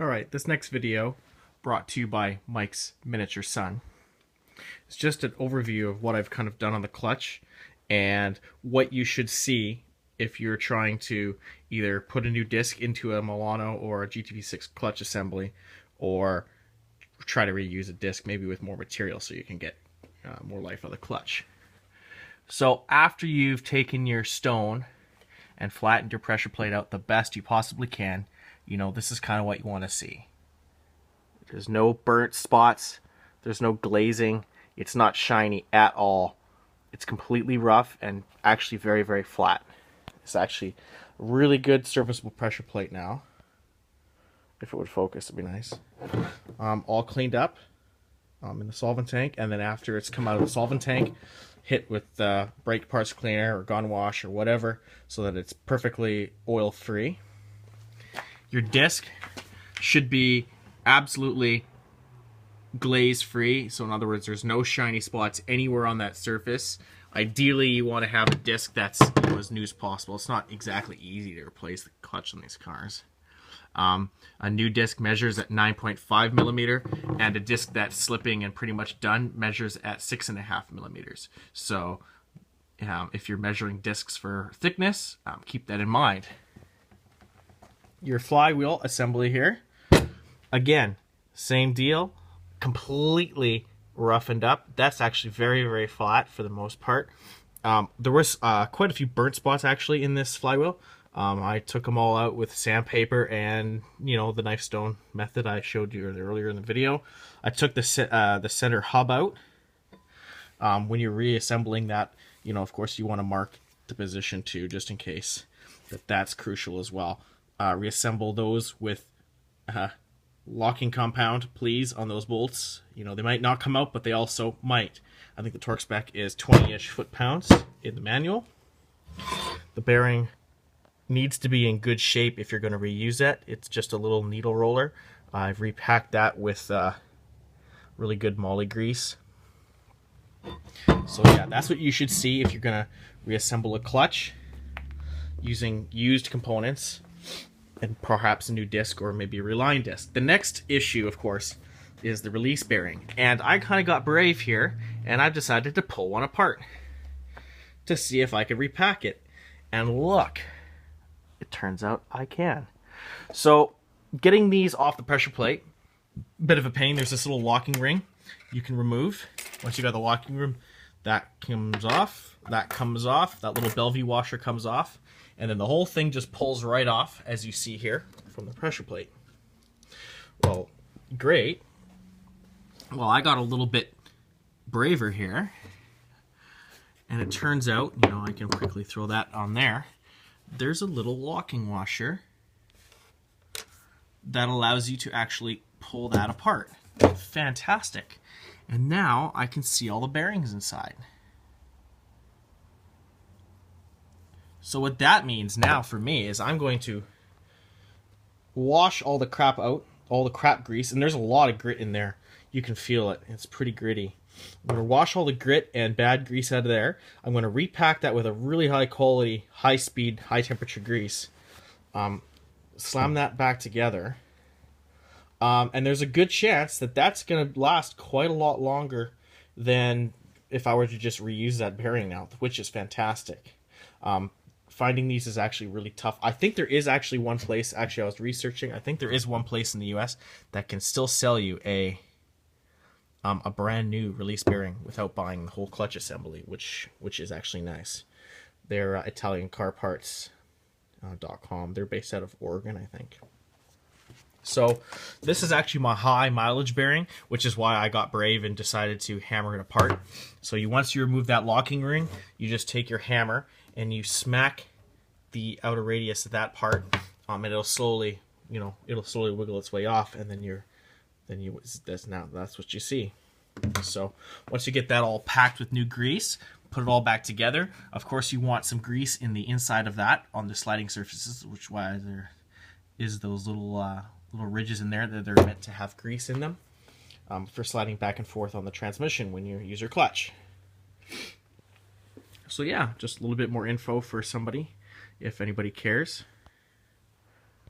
Alright, this next video, brought to you by Mike's Miniature Son, is just an overview of what I've kind of done on the clutch and what you should see if you're trying to either put a new disc into a Milano or a GTV6 clutch assembly, or try to reuse a disc maybe with more material so you can get more life out of the clutch. So after you've taken your stone and flattened your pressure plate out the best you possibly can, you know, this is kind of what you want to see. There's no burnt spots, there's no glazing, it's not shiny at all. It's completely rough and actually very, very flat. It's actually a really good serviceable pressure plate now. If it would focus, it'd be nice. All cleaned up in the solvent tank, and then after it's come out of the solvent tank, hit with brake parts cleaner or gun wash or whatever so that it's perfectly oil free. Your disc should be absolutely glaze free, so in other words there's no shiny spots anywhere on that surface. Ideally you want to have a disc that's as new as possible. It's not exactly easy to replace the clutch on these cars. A new disc measures at 9.5 millimeter, and a disc that's slipping and pretty much done measures at 6.5 millimeters. So if you're measuring discs for thickness, keep that in mind. Your flywheel assembly here, again, same deal, completely roughened up. That's actually very, very flat for the most part. There was quite a few burnt spots actually in this flywheel. I took them all out with sandpaper and, you know, the knife stone method I showed you earlier in the video. I took the center hub out. When you're reassembling that, you know, of course you want to mark the position too, just in case that's crucial as well. Reassemble those with locking compound, please, on those bolts. You know, they might not come out, but they also might. I think the torque spec is 20-ish foot-pounds in the manual. The bearing needs to be in good shape if you're going to reuse it. It's just a little needle roller. I've repacked that with really good moly grease. So yeah, that's what you should see if you're going to reassemble a clutch using used components and perhaps a new disc or maybe a reline disc. The next issue, of course, is the release bearing. And I kind of got brave here, and I've decided to pull one apart to see if I could repack it. And look, it turns out I can. So getting these off the pressure plate, bit of a pain. There's this little locking ring you can remove. Once you got the locking ring, that comes off, that little Bellevue washer comes off, and then the whole thing just pulls right off, as you see here, from the pressure plate. Well, great. Well, I got a little bit braver here, and it turns out, you know, I can quickly throw that on there. There's a little locking washer that allows you to actually pull that apart. Fantastic. And now I can see all the bearings inside. So what that means now for me is I'm going to wash all the crap out, all the crap grease, and there's a lot of grit in there. You can feel it. It's pretty gritty. I'm going to wash all the grit and bad grease out of there. I'm going to repack that with a really high quality, high speed, high temperature grease. Slam that back together. And there's a good chance that that's going to last quite a lot longer than if I were to just reuse that bearing now, which is fantastic. Finding these is actually really tough. I think there is actually one place, actually I was researching, I think there is one place in the US that can still sell you a brand new release bearing without buying the whole clutch assembly, which is actually nice. They're ItalianCarParts.com. They're based out of Oregon, I think. So this is actually my high mileage bearing, which is why I got brave and decided to hammer it apart. So once you remove that locking ring, you just take your hammer and you smack the outer radius of that part, and it'll slowly, you know, wiggle its way off, and that's what you see. So once you get that all packed with new grease, put it all back together. Of course, you want some grease in the inside of that on the sliding surfaces, which is why there is those little ridges in there that they're meant to have grease in them for sliding back and forth on the transmission when you use your clutch. So yeah, just a little bit more info for somebody, if anybody cares.